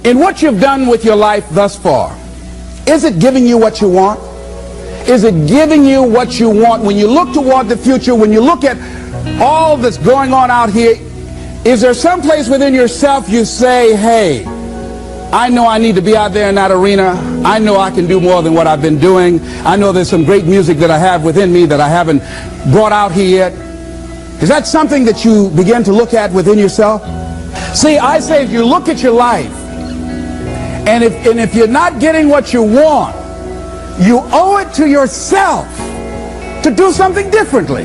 In what you've done with your life thus far, is it giving you what you want? Is it giving you what you want? When you look toward the future, when you look at all that's going on out here, is there some place within yourself you say, hey, I know I need to be out there in that arena. I know I can do more than what I've been doing. I know there's some great music that I have within me that I haven't brought out here yet. Is that something that you begin to look at within yourself? See, I say if you look at your life, and if you're not getting what you want, you owe it to yourself to do something differently.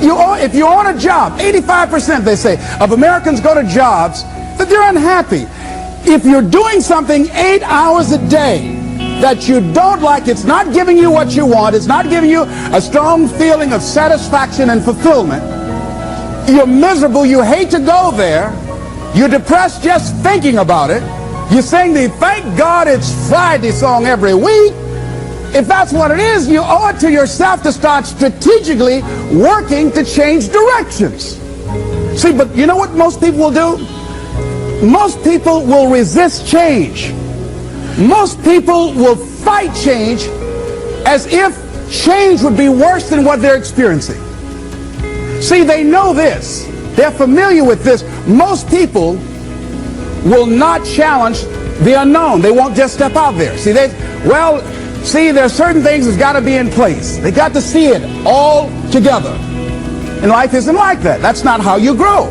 If you're on a job, 85% they say of Americans go to jobs that they're unhappy. If you're doing something 8 hours a day that you don't like, it's not giving you what you want, it's not giving you a strong feeling of satisfaction and fulfillment, you're miserable, you hate to go there, you're depressed just thinking about it, you sing the "Thank God It's Friday" song every week. If that's what it is, you owe it to yourself to start strategically working to change directions. See, but you know what most people will do? Most people will resist change. Most people will fight change as if change would be worse than what they're experiencing. See, they know this. They're familiar with this. Most people will not challenge the unknown. They won't just step out there. See, there's certain things that's got to be in place. They got to see it all together. And life isn't like that. That's not how you grow.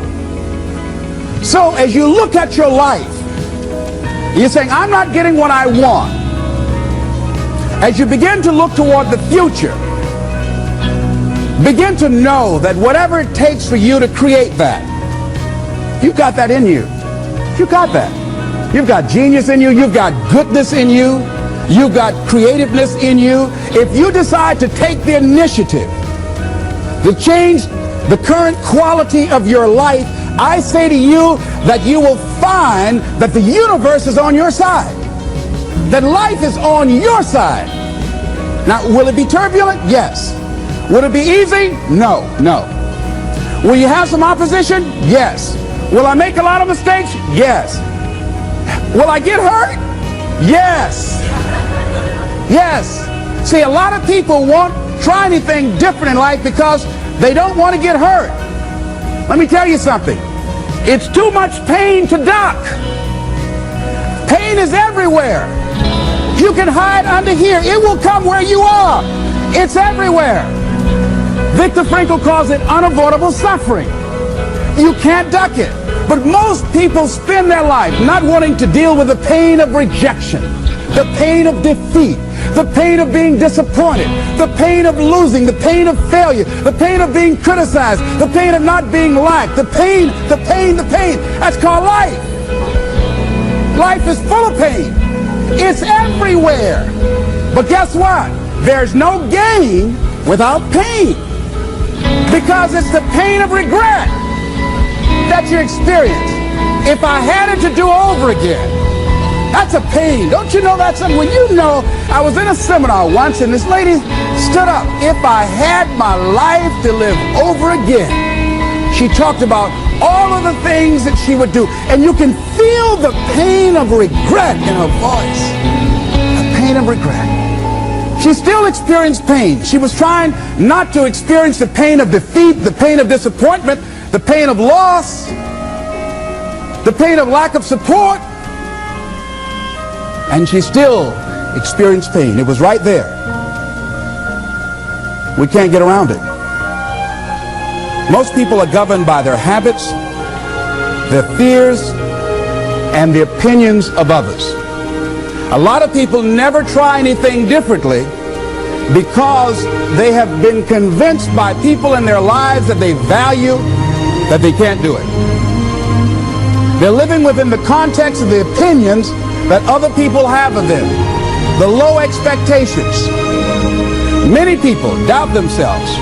So as you look at your life, you're saying, I'm not getting what I want. As you begin to look toward the future, begin to know that whatever it takes for you to create that, you've got that in you. You've got that. You've got genius in you. You've got goodness in you. You've got creativeness in you. If you decide to take the initiative to change the current quality of your life, I say to you that you will find that the universe is on your side. That life is on your side. Now, will it be turbulent? Yes. Will it be easy? No, no. Will you have some opposition? Yes. Will I make a lot of mistakes? Yes. Will I get hurt? Yes. Yes. See, a lot of people won't try anything different in life because they don't want to get hurt. Let me tell you something. It's too much pain to duck. Pain is everywhere. You can hide under here. It will come where you are. It's everywhere. Viktor Frankl calls it unavoidable suffering. You can't duck it. But most people spend their life not wanting to deal with the pain of rejection, the pain of defeat, the pain of being disappointed, the pain of losing, the pain of failure, the pain of being criticized, the pain of not being liked, the pain. That's called life. Life is full of pain. It's everywhere. But guess what? There's no gain without pain. Because it's the pain of regret that you experience. If I had it to do over again, that's a pain. Don't you know that's something? When you know, I was in a seminar once and this lady stood up. If I had my life to live over again, she talked about all of the things that she would do. And you can feel the pain of regret in her voice. The pain of regret. She still experienced pain. She was trying not to experience the pain of defeat, the pain of disappointment, the pain of loss, the pain of lack of support. And she still experienced pain. It was right there. We can't get around it. Most people are governed by their habits, their fears, and the opinions of others. A lot of people never try anything differently because they have been convinced by people in their lives that they value that they can't do it. They're living within the context of the opinions that other people have of them, the low expectations. Many people doubt themselves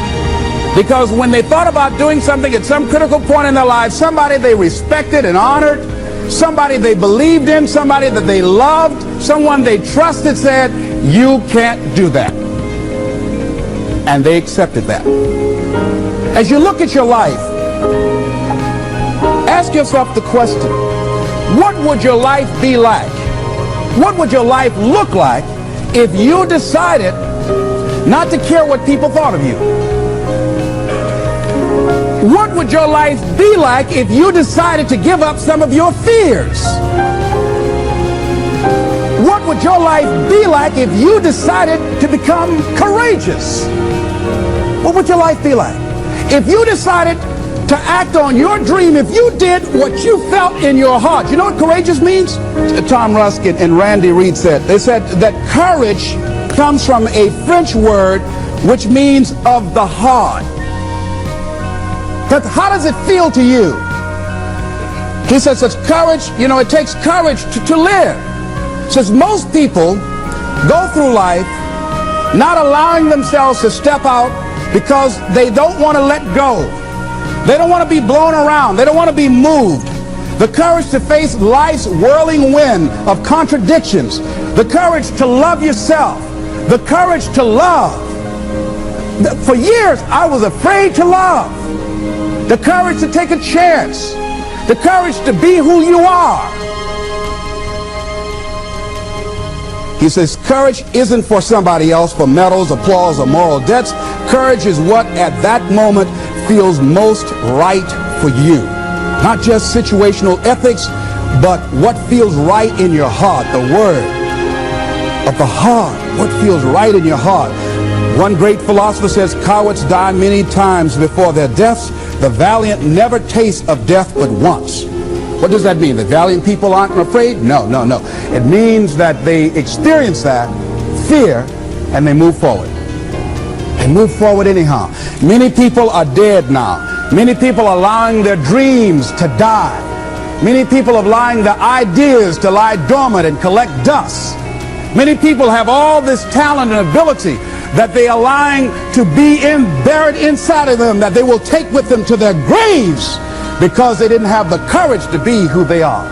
because when they thought about doing something at some critical point in their lives, somebody they respected and honored, somebody they believed in, somebody that they loved, someone they trusted said, you can't do that. And they accepted that. As you look at your life, ask yourself the question, What would your life be like? What would your life look like if you decided not to care what people thought of you? What would your life be like if you decided to give up some of your fears? What would your life be like if you decided to become courageous? What would your life be like? If you decided to act on your dream, if you did what you felt in your heart. You know what courageous means? Tom Ruskin and Randy Reed said. They said that courage comes from a French word which means of the heart. But how does it feel to you? He says it's courage, you know, it takes courage to live. Says most people go through life not allowing themselves to step out because they don't want to let go. They don't want to be blown around. They don't want to be moved. The courage to face life's whirling wind of contradictions. The courage to love yourself. The courage to love. For years, I was afraid to love. The courage to take a chance. The courage to be who you are. He says courage isn't for somebody else, for medals, applause, or moral debts. Courage is what at that moment feels most right for you. Not just situational ethics, but what feels right in your heart, the word of the heart, what feels right in your heart. One great philosopher says, cowards die many times before their deaths. The valiant never taste of death but once. What does that mean? The valiant people aren't afraid? No, no, no. It means that they experience that fear and they move forward. They move forward anyhow. Many people are dead now. Many people are allowing their dreams to die. Many people are allowing their ideas to lie dormant and collect dust. Many people have all this talent and ability that they are allowing to be buried inside of them, that they will take with them to their graves because they didn't have the courage to be who they are.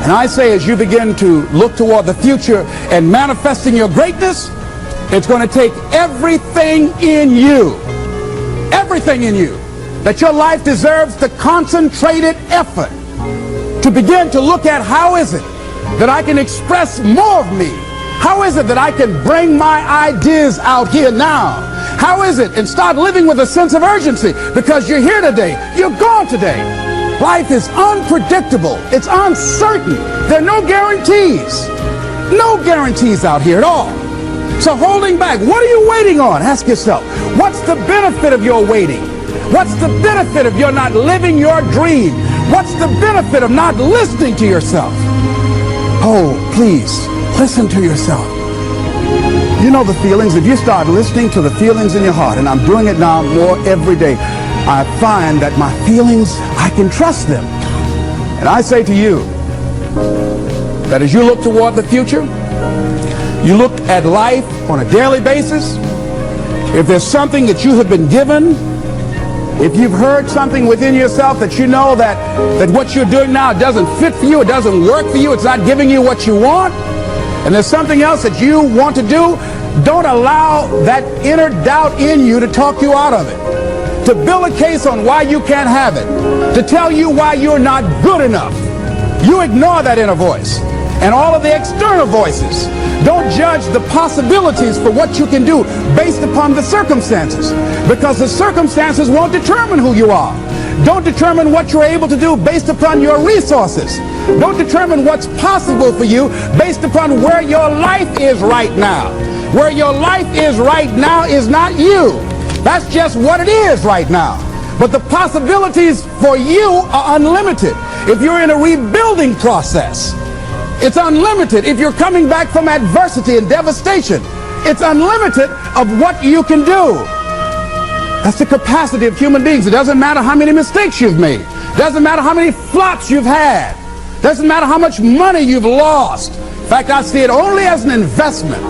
And I say, as you begin to look toward the future and manifesting your greatness, it's going to take everything in you, that your life deserves the concentrated effort to begin to look at how is it that I can express more of me? How is it that I can bring my ideas out here now? How is it? And start living with a sense of urgency, because you're here today, you're gone today. Life is unpredictable. It's uncertain. There are no guarantees. No guarantees out here at all. So holding back, what are you waiting on? Ask yourself, what's the benefit of your waiting? What's the benefit of your not living your dream? What's the benefit of not listening to yourself? Oh, please, listen to yourself. You know the feelings. If you start listening to the feelings in your heart, and I'm doing it now more every day, I find that my feelings, I can trust them. And I say to you that as you look toward the future, you look at life on a daily basis, if there's something that you have been given, if you've heard something within yourself that you know that what you're doing now doesn't fit for you, it doesn't work for you, it's not giving you what you want, and there's something else that you want to do, don't allow that inner doubt in you to talk you out of it, to build a case on why you can't have it, to tell you why you're not good enough. You ignore that inner voice and all of the external voices. Don't judge the possibilities for what you can do based upon the circumstances, because the circumstances won't determine who you are. Don't determine what you're able to do based upon your resources. Don't determine what's possible for you based upon where your life is right now. Where your life is right now is not you. That's just what it is right now. But the possibilities for you are unlimited. If you're in a rebuilding process, it's unlimited. If you're coming back from adversity and devastation, it's unlimited of what you can do. That's the capacity of human beings. It doesn't matter how many mistakes you've made. It doesn't matter how many flops you've had. It doesn't matter how much money you've lost. In fact, I see it only as an investment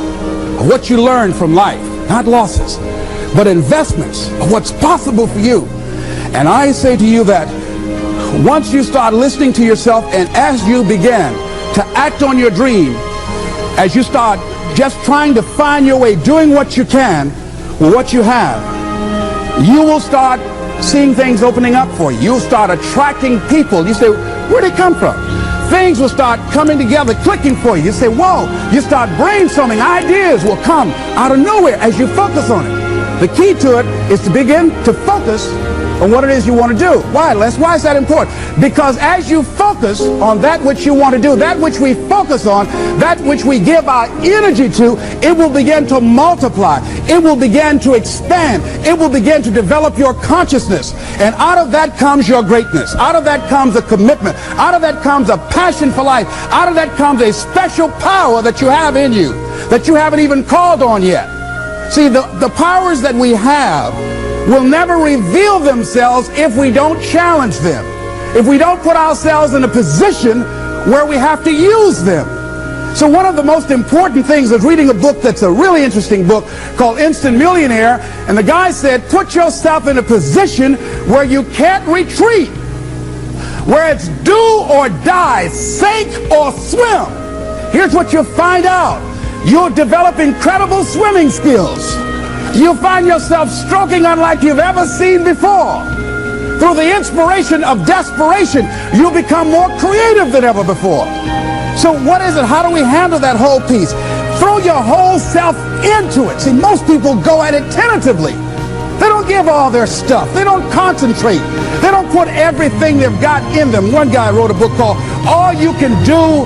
of what you learn from life. Not losses, but investments of what's possible for you. And I say to you that once you start listening to yourself, and as you begin to act on your dream, as you start just trying to find your way, doing what you can with what you have, you will start seeing things opening up for you. You'll start attracting people. You say, where'd they come from? things will start coming together, clicking for you. You say, whoa, you start brainstorming. Ideas will come out of nowhere as you focus on it. The key to it is to begin to focus on what it is you want to do. Why, Les? Why is that important? Because as you focus on that which you want to do, that which we focus on, that which we give our energy to, it will begin to multiply. It will begin to expand. It will begin to develop your consciousness. And out of that comes your greatness. Out of that comes a commitment. Out of that comes a passion for life. Out of that comes a special power that you have in you that you haven't even called on yet. See, the powers that we have will never reveal themselves if we don't challenge them, if we don't put ourselves in a position where we have to use them. So one of the most important things is reading a book that's a really interesting book called Instant Millionaire, and the guy said, put yourself in a position where you can't retreat, where it's do or die, sink or swim. Here's what you'll find out. You'll develop incredible swimming skills. You'll find yourself stroking unlike you've ever seen before. Through the inspiration of desperation, you'll become more creative than ever before. So what is it? How do we handle that whole piece? Throw your whole self into it. See, most people go at it tentatively. They don't give all their stuff. They don't concentrate. They don't put everything they've got in them. One guy wrote a book called All You Can Do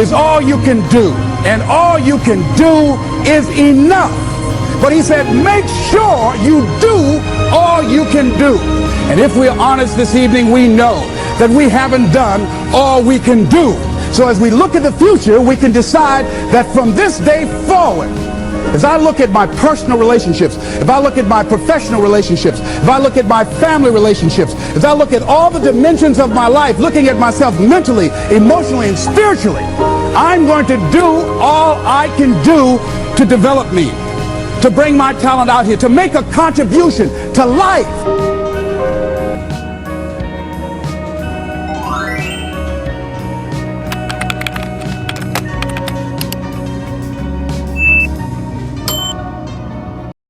Is All You Can Do. And all you can do is enough. But he said, make sure you do all you can do. And if we're honest this evening, we know that we haven't done all we can do. So as we look at the future, we can decide that from this day forward, as I look at my personal relationships, if I look at my professional relationships, if I look at my family relationships, as I look at all the dimensions of my life, looking at myself mentally, emotionally, and spiritually, I'm going to do all I can do to develop me, to bring my talent out here, to make a contribution to life.